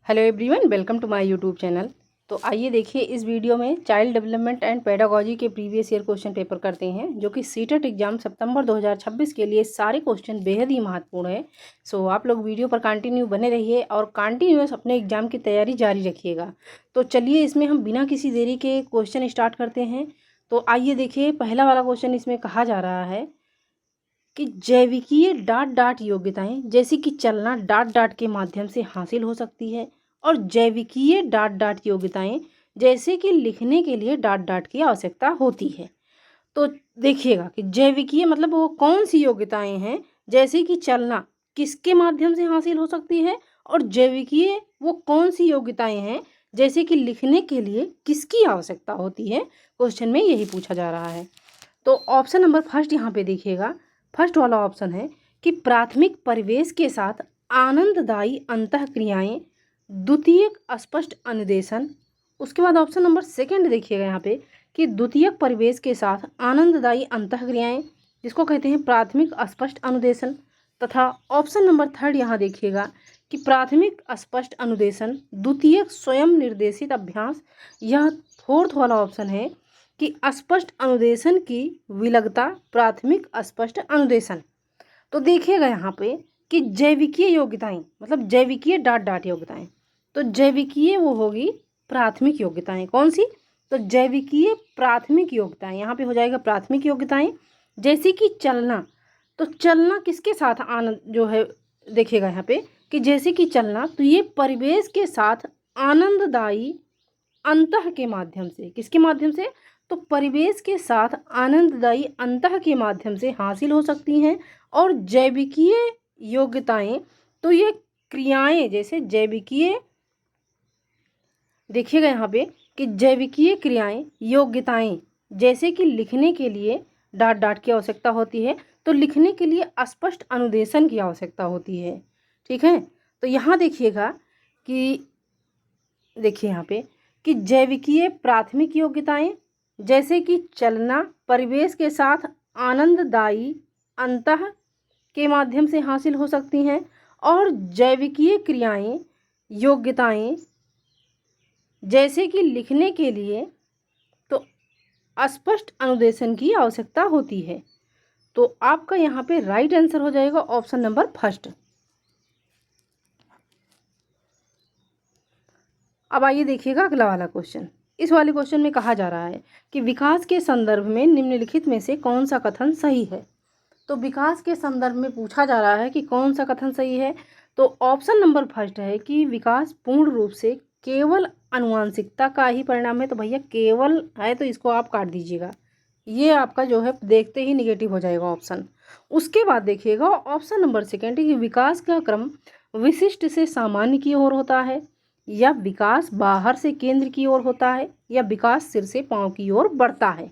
Hello everyone, welcome to my YouTube channel. तो आइए देखिए, इस वीडियो में चाइल्ड डेवलपमेंट एंड पेडागोजी के प्रीवियस ईयर क्वेश्चन पेपर करते हैं, जो कि सीटेट एग्जाम सितंबर 2026 के लिए सारे क्वेश्चन बेहद ही महत्वपूर्ण है। सो आप लोग वीडियो पर कंटिन्यू बने रहिए और कंटिन्यूअस अपने एग्जाम की तैयारी जारी रखिएगा। तो चलिए, इसमें हम बिना किसी देरी के क्वेश्चन स्टार्ट करते हैं। तो आइए देखिए, पहला वाला क्वेश्चन इसमें कहा जा रहा है कि जैविकीय डाट डाट योग्यताएं जैसे कि चलना डाट डाट के माध्यम से हासिल हो सकती है, और जैविकीय डाट डाट योग्यताएं जैसे कि लिखने के लिए डाट डाट की आवश्यकता होती है। तो देखिएगा कि जैविकीय मतलब वो कौन सी योग्यताएं हैं, जैसे कि चलना किसके माध्यम से हासिल हो सकती है, और जैविकीय वो कौन सी योग्यताएं हैं जैसे कि लिखने के लिए किसकी आवश्यकता होती है। क्वेश्चन में यही पूछा जा रहा है। तो ऑप्शन नंबर फर्स्ट यहाँ पे देखिएगा, फर्स्ट वाला ऑप्शन है कि प्राथमिक परिवेश के साथ आनंददायी अंतःक्रियाएं, द्वितीयक अस्पष्ट अनुदेशन। उसके बाद ऑप्शन नंबर सेकंड देखिएगा यहाँ पे कि द्वितीयक परिवेश के साथ आनंददायी अंतःक्रियाएं, जिसको कहते हैं प्राथमिक अस्पष्ट अनुदेशन। तथा ऑप्शन नंबर थर्ड यहाँ देखिएगा कि प्राथमिक अस्पष्ट अनुदेशन, द्वितीयक स्वयं निर्देशित अभ्यास। यह फोर्थ वाला ऑप्शन है कि अस्पष्ट अनुदेशन की विलगता, प्राथमिक अस्पष्ट अनुदेशन। तो देखिएगा यहाँ पे कि जैविकीय योग्यताएं मतलब जैविकीय डाट डाट योग्यताएं, तो जैविकीय वो होगी प्राथमिक योग्यताएं। कौन सी? तो जैविकीय प्राथमिक योग्यताएं यहाँ पे हो जाएगा प्राथमिक योग्यताएं। जैसे कि चलना, तो चलना किसके साथ आनंद जो है, देखिएगा यहाँ पे कि जैसे कि चलना, तो ये परिवेश के साथ आनंददायी अंतः के माध्यम से, किसके माध्यम से? तो परिवेश के साथ आनंददायी अंतः के माध्यम से हासिल हो सकती हैं। और जैविकीय योग्यताएं, तो ये क्रियाएं जैसे जैविकीय, देखिएगा यहाँ पे कि जैविकीय क्रियाएं योग्यताएं जैसे कि लिखने के लिए डाट डाट की आवश्यकता होती है, तो लिखने के लिए अस्पष्ट अनुदेशन की आवश्यकता होती है। ठीक है, तो यहाँ देखिएगा कि देखिए यहाँ पे कि जैविकीय प्राथमिक योग्यताएं जैसे कि चलना परिवेश के साथ आनंददायी अंतः के माध्यम से हासिल हो सकती हैं, और जैविकीय क्रियाएं योग्यताएं जैसे कि लिखने के लिए तो अस्पष्ट अनुदेशन की आवश्यकता होती है। तो आपका यहाँ पे राइट आंसर हो जाएगा ऑप्शन नंबर फर्स्ट। अब आइए देखिएगा अगला वाला क्वेश्चन। इस वाले क्वेश्चन में कहा जा रहा है कि विकास के संदर्भ में निम्नलिखित में से कौन सा कथन सही है। तो विकास के संदर्भ में पूछा जा रहा है कि कौन सा कथन सही है। तो ऑप्शन नंबर फर्स्ट है कि विकास पूर्ण रूप से केवल आनुवांशिकता का ही परिणाम है। तो भैया केवल है तो इसको आप काट दीजिएगा, ये आपका जो है देखते ही निगेटिव हो जाएगा ऑप्शन। उसके बाद देखिएगा ऑप्शन नंबर सेकेंड है कि विकास का क्रम विशिष्ट से सामान्य की ओर होता है, या विकास बाहर से केंद्र की ओर होता है, या विकास सिर से पांव की ओर बढ़ता है।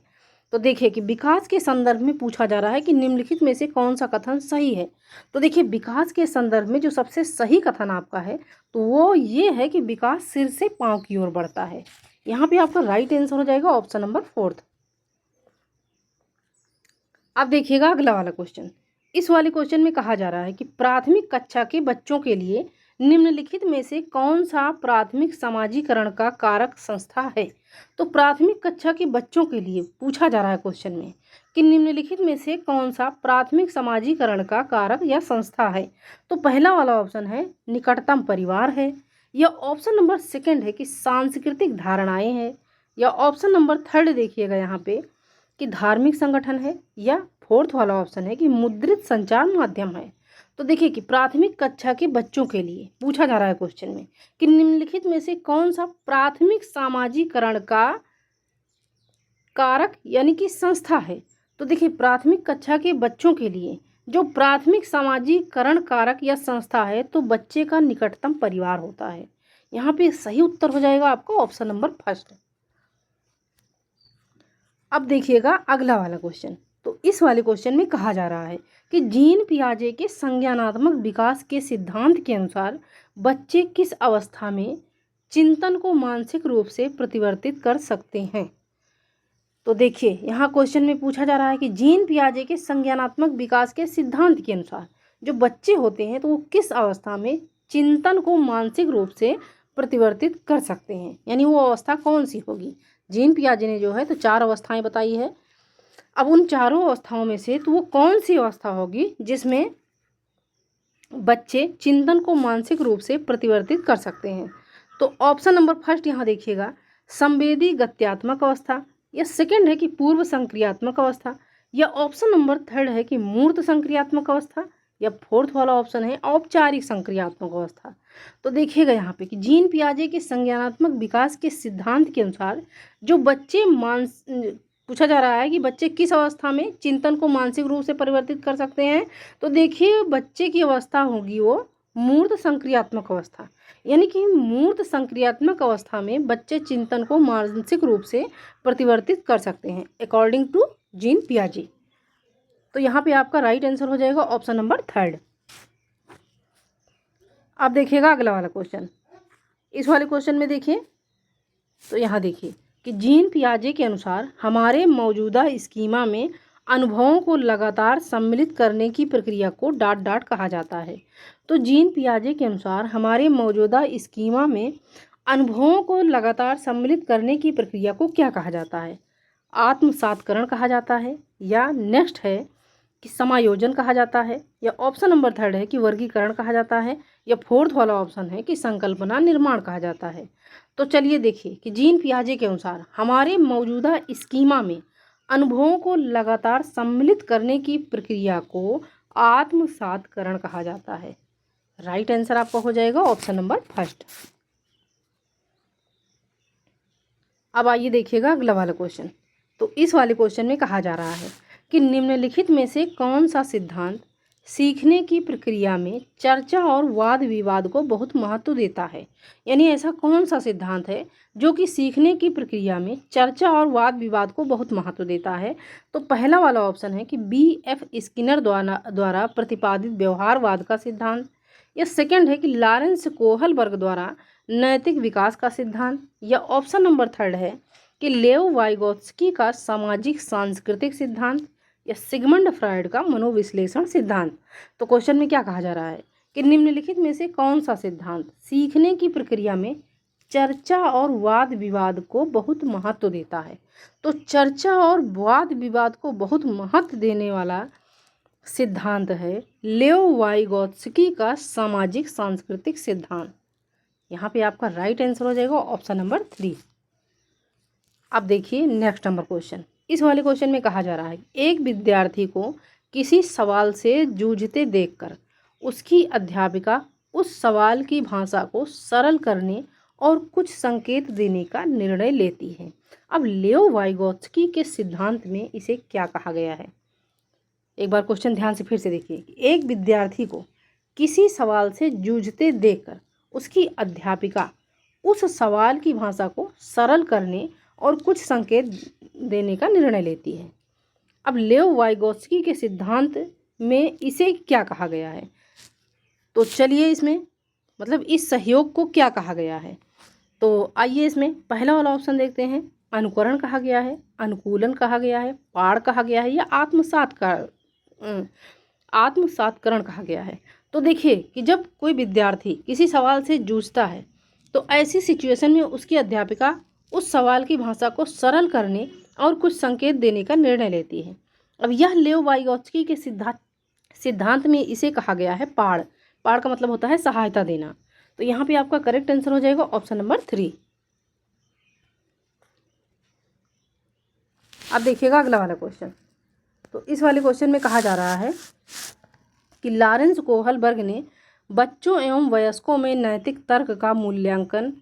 तो देखिए कि विकास के संदर्भ में पूछा जा रहा है कि निम्नलिखित में से कौन सा कथन सही है। तो देखिए विकास के संदर्भ में जो सबसे सही कथन आपका है तो वो ये है कि विकास सिर से पांव की ओर बढ़ता है। यहाँ पे आपका राइट आंसर हो जाएगा ऑप्शन नंबर फोर्थ। अब देखिएगा अगला वाला क्वेश्चन। इस वाले क्वेश्चन में कहा जा रहा है कि प्राथमिक कक्षा के बच्चों के लिए निम्नलिखित में से कौन सा प्राथमिक समाजीकरण का कारक संस्था है। तो प्राथमिक कक्षा के बच्चों के लिए पूछा जा रहा है क्वेश्चन में कि निम्नलिखित में से कौन सा प्राथमिक समाजीकरण का कारक या संस्था है। तो पहला वाला ऑप्शन है निकटतम परिवार है, या ऑप्शन नंबर सेकंड है कि सांस्कृतिक धारणाएं हैं, या ऑप्शन नंबर थर्ड देखिएगा यहाँ पे कि धार्मिक संगठन है, या फोर्थ वाला ऑप्शन है कि मुद्रित संचार माध्यम है। तो देखिए कि प्राथमिक कक्षा के बच्चों के लिए पूछा जा रहा है क्वेश्चन में कि निम्नलिखित में से कौन सा प्राथमिक सामाजिकरण का कारक यानी कि संस्था है। तो देखिए प्राथमिक कक्षा के बच्चों के लिए जो प्राथमिक सामाजिकरण कारक या संस्था है तो बच्चे का निकटतम परिवार होता है। यहाँ पे सही उत्तर हो जाएगा आपका ऑप्शन नंबर फर्स्ट। अब देखिएगा अगला वाला क्वेश्चन। तो इस वाले क्वेश्चन में कहा जा रहा है कि जीन पियाजे के संज्ञानात्मक विकास के सिद्धांत के अनुसार बच्चे किस अवस्था में चिंतन को मानसिक रूप से प्रतिवर्तित कर सकते हैं। तो देखिए यहाँ क्वेश्चन में पूछा जा रहा है कि जीन पियाजे के संज्ञानात्मक विकास के सिद्धांत के अनुसार जो बच्चे होते हैं तो वो किस अवस्था में चिंतन को मानसिक रूप से प्रतिवर्तित कर सकते हैं, यानी वो अवस्था कौन सी होगी। जीन पियाजे ने जो है तो 4 अवस्थाएं बताई है। अब उन चारों अवस्थाओं में से तो वो कौन सी अवस्था होगी जिसमें बच्चे चिंतन को मानसिक रूप से प्रतिवर्तित कर सकते हैं। तो ऑप्शन नंबर फर्स्ट यहाँ देखिएगा, संवेदी गत्यात्मक अवस्था, या सेकंड है कि पूर्व संक्रियात्मक अवस्था, या ऑप्शन नंबर थर्ड है कि मूर्त संक्रियात्मक अवस्था, या फोर्थ वाला ऑप्शन है औपचारिक संक्रियात्मक अवस्था। तो देखिएगा यहाँ पे कि जीन पियाजे के संज्ञानात्मक विकास के सिद्धांत के अनुसार जो बच्चे पूछा जा रहा है कि बच्चे किस अवस्था में चिंतन को मानसिक रूप से परिवर्तित कर सकते हैं। तो देखिए बच्चे की अवस्था होगी वो मूर्त संक्रियात्मक अवस्था, यानी कि मूर्त संक्रियात्मक अवस्था में बच्चे चिंतन को मानसिक रूप से परिवर्तित कर सकते हैं अकॉर्डिंग टू जीन पियाजे। तो यहाँ पे आपका राइट आंसर हो जाएगा ऑप्शन नंबर थर्ड। अब देखिएगा अगला वाला क्वेश्चन। इस वाले क्वेश्चन में देखिए तो यहाँ देखिए कि जीन पियाजे के अनुसार हमारे मौजूदा स्कीमा में अनुभवों को लगातार सम्मिलित करने की प्रक्रिया को डॉट डॉट कहा जाता है। तो जीन पियाजे के अनुसार हमारे मौजूदा स्कीमा में अनुभवों को लगातार सम्मिलित करने की प्रक्रिया को क्या कहा जाता है। आत्मसात्करण कहा जाता है, या नेक्स्ट है कि समायोजन कहा जाता है, या ऑप्शन नंबर थर्ड है कि वर्गीकरण कहा जाता है, या फोर्थ वाला ऑप्शन है कि संकल्पना निर्माण कहा जाता है। तो चलिए देखिए कि जीन पियाजे के अनुसार हमारे मौजूदा स्कीमा में अनुभवों को लगातार सम्मिलित करने की प्रक्रिया को आत्मसात्करण कहा जाता है। राइट आंसर आपका हो जाएगा ऑप्शन नंबर फर्स्ट। अब आइए देखिएगा अगला वाला क्वेश्चन। तो इस वाले क्वेश्चन में कहा जा रहा है कि निम्नलिखित में से कौन सा सिद्धांत सीखने की प्रक्रिया में चर्चा और वाद विवाद को बहुत महत्व देता है। यानी ऐसा कौन सा सिद्धांत है जो कि सीखने की प्रक्रिया में चर्चा और वाद विवाद को बहुत महत्व देता है। तो पहला वाला ऑप्शन है कि B.F. स्किनर द्वारा प्रतिपादित व्यवहारवाद का सिद्धांत, या सेकंड है कि लॉरेंस कोहलबर्ग द्वारा नैतिक विकास का सिद्धांत, या ऑप्शन नंबर थर्ड है कि लेव वाइगोत्स्की का सामाजिक सांस्कृतिक सिद्धांत, या सिगमंड फ्रायड का मनोविश्लेषण सिद्धांत। तो क्वेश्चन में क्या कहा जा रहा है कि निम्नलिखित में से कौन सा सिद्धांत सीखने की प्रक्रिया में चर्चा और वाद विवाद को बहुत महत्व देता है। तो चर्चा और वाद विवाद को बहुत महत्व देने वाला सिद्धांत है लेव वाइगोत्स्की का सामाजिक सांस्कृतिक सिद्धांत। यहाँ पे आपका राइट आंसर हो जाएगा ऑप्शन नंबर 3। अब देखिए नेक्स्ट नंबर क्वेश्चन। इस वाले क्वेश्चन में कहा जा रहा है एक विद्यार्थी को किसी सवाल से जूझते देखकर उसकी अध्यापिका उस सवाल की भाषा को सरल करने और कुछ संकेत देने का निर्णय लेती है। अब लेव वाइगोत्स्की के सिद्धांत में इसे क्या कहा गया है। एक बार क्वेश्चन ध्यान से फिर से देखिए। एक विद्यार्थी को किसी सवाल से जूझते देखकर उसकी अध्यापिका उस सवाल की भाषा को सरल करने और कुछ संकेत देने का निर्णय लेती है। अब लेव वाइगोत्स्की के सिद्धांत में इसे क्या कहा गया है। तो चलिए इसमें मतलब इस सहयोग को क्या कहा गया है। तो आइए इसमें पहला वाला ऑप्शन देखते हैं। अनुकरण कहा गया है, अनुकूलन कहा गया है, पाड़ कहा गया है, या आत्मसात्करण कहा गया है। तो देखिए कि जब कोई विद्यार्थी किसी सवाल से जूझता है तो ऐसी सिचुएशन में उसकी अध्यापिका उस सवाल की भाषा को सरल करने और कुछ संकेत देने का निर्णय लेती है। अब यह लेव वाइगोत्स्की के सिद्धांत में इसे कहा गया है पाड़। पाड़ का मतलब होता है सहायता देना। तो यहाँ पे आपका करेक्ट आंसर हो जाएगा ऑप्शन नंबर 3। अब देखिएगा अगला वाला क्वेश्चन। तो इस वाले क्वेश्चन में कहा जा रहा है कि लॉरेंस कोहलबर्ग ने बच्चों एवं वयस्कों में नैतिक तर्क का मूल्यांकन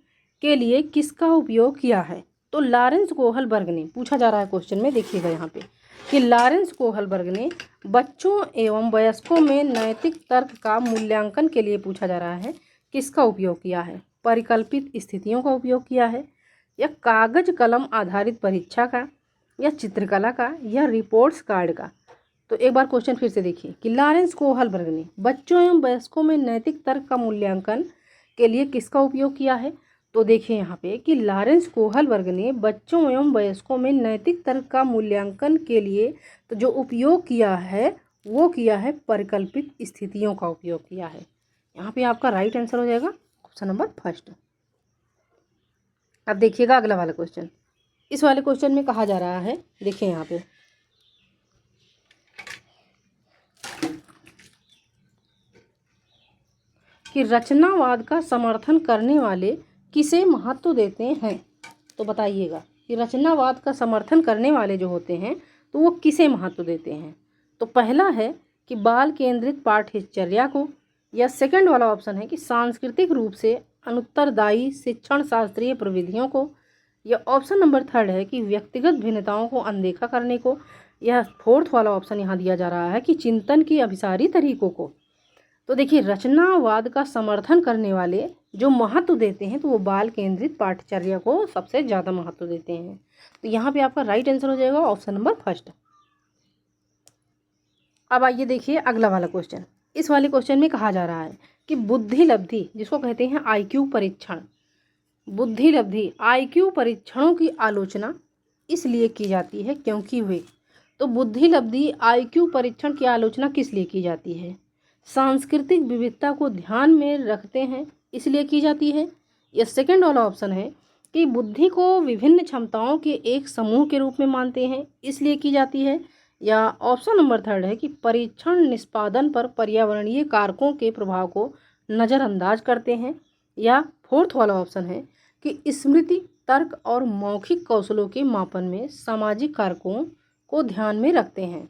के लिए किसका उपयोग किया है। तो लॉरेंस कोहलबर्ग ने पूछा जा रहा है क्वेश्चन में, देखिएगा यहाँ पे कि लॉरेंस कोहलबर्ग ने बच्चों एवं वयस्कों में नैतिक तर्क का मूल्यांकन के लिए पूछा जा रहा है किसका उपयोग किया है। परिकल्पित स्थितियों का उपयोग किया है, या कागज कलम आधारित परीक्षा का, या चित्रकला का, या रिपोर्ट्स कार्ड का। तो एक बार क्वेश्चन फिर से देखिए कि लॉरेंस कोहलबर्ग ने बच्चों एवं वयस्कों में नैतिक तर्क का मूल्यांकन के लिए किसका उपयोग किया है। तो देखिए यहाँ पे कि लॉरेंस कोहलबर्ग ने बच्चों एवं वयस्कों में नैतिक तर्क का मूल्यांकन के लिए तो जो उपयोग किया है वो किया है परिकल्पित स्थितियों का उपयोग किया है। यहाँ पे आपका राइट आंसर हो जाएगा ऑप्शन नंबर फर्स्ट। अब देखिएगा अगला वाला क्वेश्चन। इस वाले क्वेश्चन में कहा जा रहा है, देखिए यहाँ पे, कि रचनावाद का समर्थन करने वाले किसे महत्व देते हैं। तो बताइएगा कि रचनावाद का समर्थन करने वाले जो होते हैं तो वो किसे महत्व देते हैं। तो पहला है कि बाल केंद्रित पाठ्यचर्या को, या सेकंड वाला ऑप्शन है कि सांस्कृतिक रूप से अनुत्तरदायी शिक्षण शास्त्रीय प्रविधियों को, या ऑप्शन नंबर थर्ड है कि व्यक्तिगत भिन्नताओं को अनदेखा करने को, या फोर्थ वाला ऑप्शन यहाँ दिया जा रहा है कि चिंतन की अभिसारी तरीकों को। तो देखिए, रचनावाद का समर्थन करने वाले जो महत्व देते हैं तो वो बाल केंद्रित पाठ्यचर्या को सबसे ज़्यादा महत्व देते हैं। तो यहाँ पे आपका राइट आंसर हो जाएगा ऑप्शन नंबर फर्स्ट। अब आइए देखिए अगला वाला क्वेश्चन। इस वाले क्वेश्चन में कहा जा रहा है कि बुद्धि लब्धि, जिसको कहते हैं IQ परीक्षण, बुद्धि लब्धि IQ परीक्षणों की आलोचना इसलिए की जाती है क्योंकि वे, तो बुद्धि लब्धि IQ परीक्षण की आलोचना किस लिए की जाती है। सांस्कृतिक विविधता को ध्यान में रखते हैं इसलिए की जाती है, या सेकंड वाला ऑप्शन है कि बुद्धि को विभिन्न क्षमताओं के एक समूह के रूप में मानते हैं इसलिए की जाती है, या ऑप्शन नंबर थर्ड है कि परीक्षण निष्पादन पर पर्यावरणीय कारकों के प्रभाव को नज़रअंदाज करते हैं, या फोर्थ वाला ऑप्शन है कि स्मृति, तर्क और मौखिक कौशलों के मापन में सामाजिक कारकों को ध्यान में रखते हैं।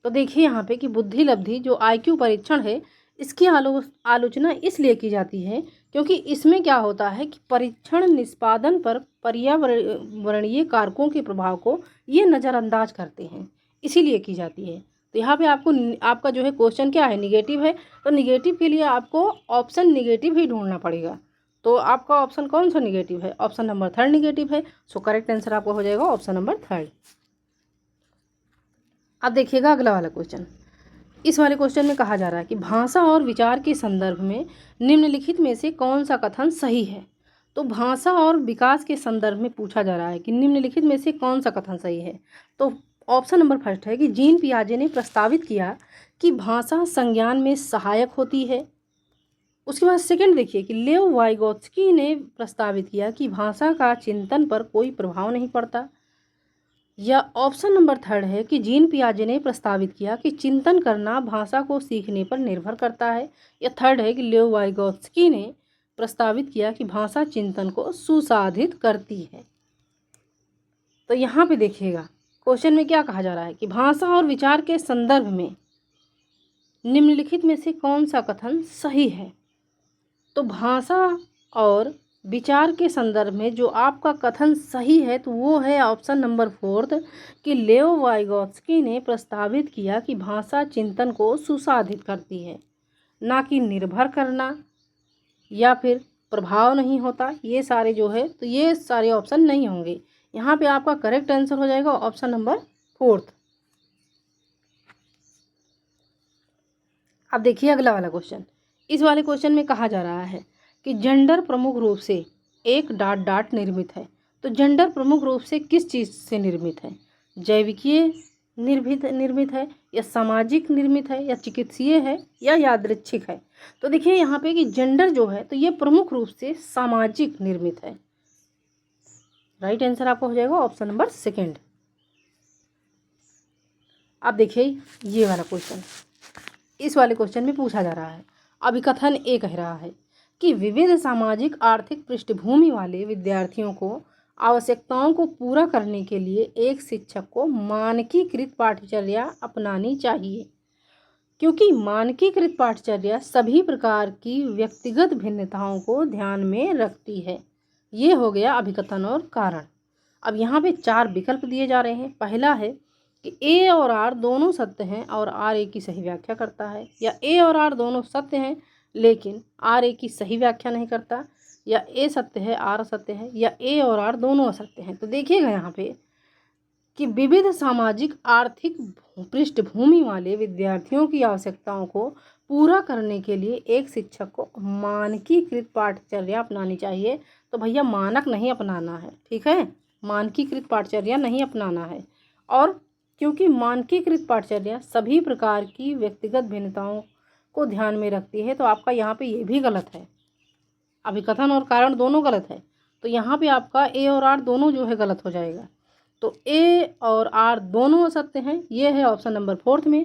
तो देखिए यहाँ पे कि बुद्धि लब्धि जो IQ परीक्षण है इसकी आलोचना इसलिए की जाती है क्योंकि इसमें क्या होता है कि परीक्षण निष्पादन पर पर्यावरणीय कारकों के प्रभाव को ये नज़रअंदाज करते हैं, इसीलिए की जाती है। तो यहाँ पे आपका जो है क्वेश्चन क्या है, निगेटिव है, तो निगेटिव के लिए आपको ऑप्शन निगेटिव ही ढूंढना पड़ेगा। तो आपका ऑप्शन कौन सा निगेटिव है, ऑप्शन नंबर थर्ड निगेटिव है। सो करेक्ट आंसर आपका हो जाएगा ऑप्शन नंबर थर्ड। अब देखिएगा अगला वाला क्वेश्चन। इस वाले क्वेश्चन में कहा जा रहा है कि भाषा और विचार के संदर्भ में निम्नलिखित में से कौन सा कथन सही है। तो भाषा और विकास के संदर्भ में पूछा जा रहा है कि निम्नलिखित में से कौन सा कथन सही है। तो ऑप्शन नंबर फर्स्ट है कि जीन पियाजे ने प्रस्तावित किया कि भाषा संज्ञान में सहायक होती है। उसके बाद सेकंड देखिए कि लेव वाइगोत्स्की ने प्रस्तावित किया कि भाषा का चिंतन पर कोई प्रभाव नहीं पड़ता, या ऑप्शन नंबर थर्ड है कि जीन पियाजे ने प्रस्तावित किया कि चिंतन करना भाषा को सीखने पर निर्भर करता है, या थर्ड है कि लेव वाइगोत्स्की ने प्रस्तावित किया कि भाषा चिंतन को सुसाधित करती है। तो यहाँ पे देखिएगा क्वेश्चन में क्या कहा जा रहा है कि भाषा और विचार के संदर्भ में निम्नलिखित में से कौन सा कथन सही है। तो भाषा और विचार के संदर्भ में जो आपका कथन सही है तो वो है ऑप्शन नंबर फोर्थ कि लेव वाइगोत्स्की ने प्रस्तावित किया कि भाषा चिंतन को सुसाधित करती है, ना कि निर्भर करना या फिर प्रभाव नहीं होता। ये सारे जो है तो ये सारे ऑप्शन नहीं होंगे। यहाँ पे आपका करेक्ट आंसर हो जाएगा ऑप्शन नंबर फोर्थ। अब देखिए अगला वाला क्वेश्चन। इस वाले क्वेश्चन में कहा जा रहा है कि जेंडर प्रमुख रूप से एक डॉट डॉट निर्मित है। तो जेंडर प्रमुख रूप से किस चीज़ से निर्मित है, जैविकीय निर्मित है, या सामाजिक निर्मित है, या चिकित्सीय है, या यादृच्छिक है। तो देखिए यहाँ पे कि जेंडर जो है तो ये प्रमुख रूप से सामाजिक निर्मित है। राइट आंसर आपका हो जाएगा ऑप्शन नंबर सेकंड। अब देखिए ये वाला क्वेश्चन। इस वाले क्वेश्चन में पूछा जा रहा है, अभिकथन ए कह रहा है कि विविध सामाजिक आर्थिक पृष्ठभूमि वाले विद्यार्थियों को आवश्यकताओं को पूरा करने के लिए एक शिक्षक को मानकीकृत पाठ्यचर्या अपनानी चाहिए, क्योंकि मानकीकृत पाठ्यचर्या सभी प्रकार की व्यक्तिगत भिन्नताओं को ध्यान में रखती है। ये हो गया अभिकथन और कारण। अब यहाँ पे 4 विकल्प दिए जा रहे हैं। पहला है कि ए और आर दोनों सत्य हैं और आर ए की सही व्याख्या करता है, या ए और आर दोनों सत्य हैं लेकिन आर ए की सही व्याख्या नहीं करता, या ए सत्य है आर असत्य है, या ए और आर दोनों असत्य हैं। तो देखिएगा यहाँ पे कि विविध सामाजिक आर्थिक पृष्ठभूमि वाले विद्यार्थियों की आवश्यकताओं को पूरा करने के लिए एक शिक्षक को मानकीकृत पाठ्यचर्या अपनानी चाहिए। तो भैया मानक नहीं अपनाना है, ठीक है, मानकीकृत पाठ्यचर्या नहीं अपनाना है। और क्योंकि मानकीकृत पाठ्यचर्या सभी प्रकार की व्यक्तिगत भिन्नताओं को ध्यान में रखती है तो आपका यहाँ पे ये भी गलत है, अभिकथन और कारण दोनों गलत है। तो यहाँ पे आपका ए और आर दोनों जो है गलत हो जाएगा। तो ए और आर दोनों असत्य हैं, ये है ऑप्शन नंबर 4 में।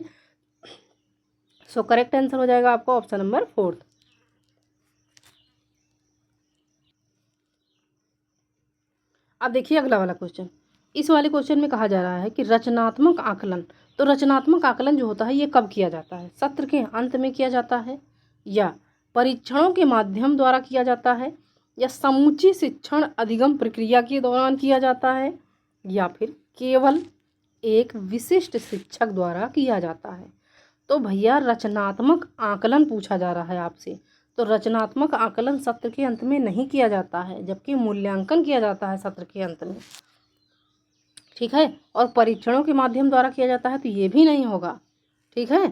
सो करेक्ट आंसर हो जाएगा आपका ऑप्शन नंबर 4। अब देखिए अगला वाला क्वेश्चन। इस वाले क्वेश्चन में कहा जा रहा है कि रचनात्मक आकलन, तो रचनात्मक आकलन जो होता है ये कब किया जाता है? सत्र के अंत में किया जाता है, या परीक्षणों के माध्यम द्वारा किया जाता है, या समूची शिक्षण अधिगम प्रक्रिया के दौरान किया जाता है, या फिर केवल एक विशिष्ट शिक्षक द्वारा किया जाता है? तो भैया रचनात्मक आकलन पूछा जा रहा है आपसे, तो रचनात्मक आकलन सत्र के अंत में नहीं किया जाता है, जबकि मूल्यांकन किया जाता है सत्र के अंत में। ठीक है, और परीक्षणों के माध्यम द्वारा किया जाता है तो ये भी नहीं होगा। ठीक है,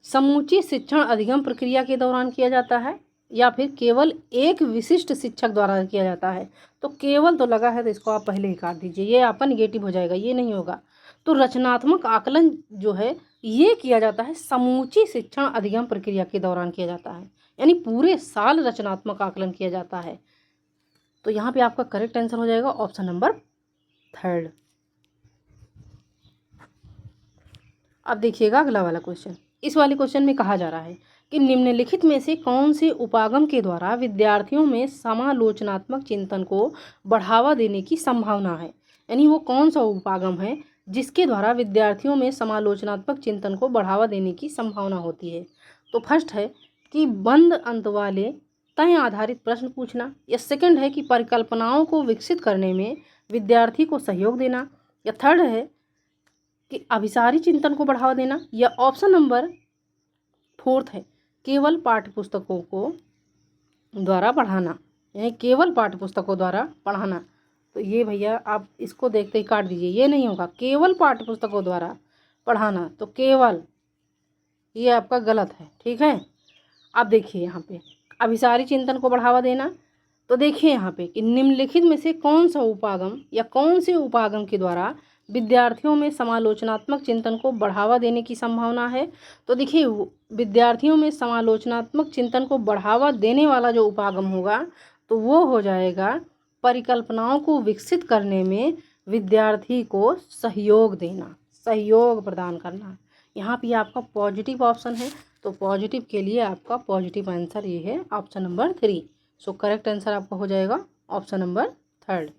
समूची शिक्षण अधिगम प्रक्रिया के दौरान किया जाता है, या फिर केवल एक विशिष्ट शिक्षक द्वारा किया जाता है। तो केवल तो लगा है, तो इसको आप पहले ही काट दीजिए, ये आपका निगेटिव हो जाएगा, ये नहीं होगा। तो रचनात्मक आकलन जो है ये किया जाता है समूची शिक्षण अधिगम प्रक्रिया के दौरान किया जाता है, यानी पूरे साल रचनात्मक आकलन किया जाता है। तो यहाँ पे आपका करेक्ट आंसर हो जाएगा ऑप्शन नंबर 3। अब देखिएगा अगला वाला क्वेश्चन। इस वाले क्वेश्चन में कहा जा रहा है कि निम्नलिखित में से कौन से उपागम के द्वारा विद्यार्थियों में समालोचनात्मक चिंतन को बढ़ावा देने की संभावना है? यानी वो कौन सा उपागम है जिसके द्वारा विद्यार्थियों में समालोचनात्मक चिंतन को बढ़ावा देने की संभावना होती है? तो फर्स्ट है कि बंद अंत वाले तय आधारित प्रश्न पूछना, या सेकंड है कि परिकल्पनाओं को विकसित करने में विद्यार्थी को सहयोग देना, या थर्ड है कि अभिसारी चिंतन को बढ़ावा देना, या ऑप्शन नंबर 4 है केवल पाठ्यपुस्तकों को द्वारा पढ़ाना, यानी केवल पाठ्यपुस्तकों द्वारा पढ़ाना। तो ये भैया आप इसको देखते ही काट दीजिए, ये नहीं होगा, केवल पाठ्यपुस्तकों द्वारा पढ़ाना, तो केवल ये आपका गलत है। ठीक है, अब देखिए यहाँ पे अभिसारी चिंतन को बढ़ावा देना, तो देखिए यहाँ पे कि निम्नलिखित में से कौन सा उपागम या कौन से उपागम के द्वारा विद्यार्थियों में समालोचनात्मक चिंतन को बढ़ावा देने की संभावना है? तो देखिए विद्यार्थियों में समालोचनात्मक चिंतन को बढ़ावा देने वाला जो उपागम होगा तो वो हो जाएगा परिकल्पनाओं को विकसित करने में विद्यार्थी को सहयोग देना, सहयोग प्रदान करना। यहाँ पे आपका पॉजिटिव ऑप्शन है, तो पॉजिटिव के लिए आपका पॉजिटिव आंसर ये है option number 3। So correct answer आपका हो जाएगा ऑप्शन नंबर 3।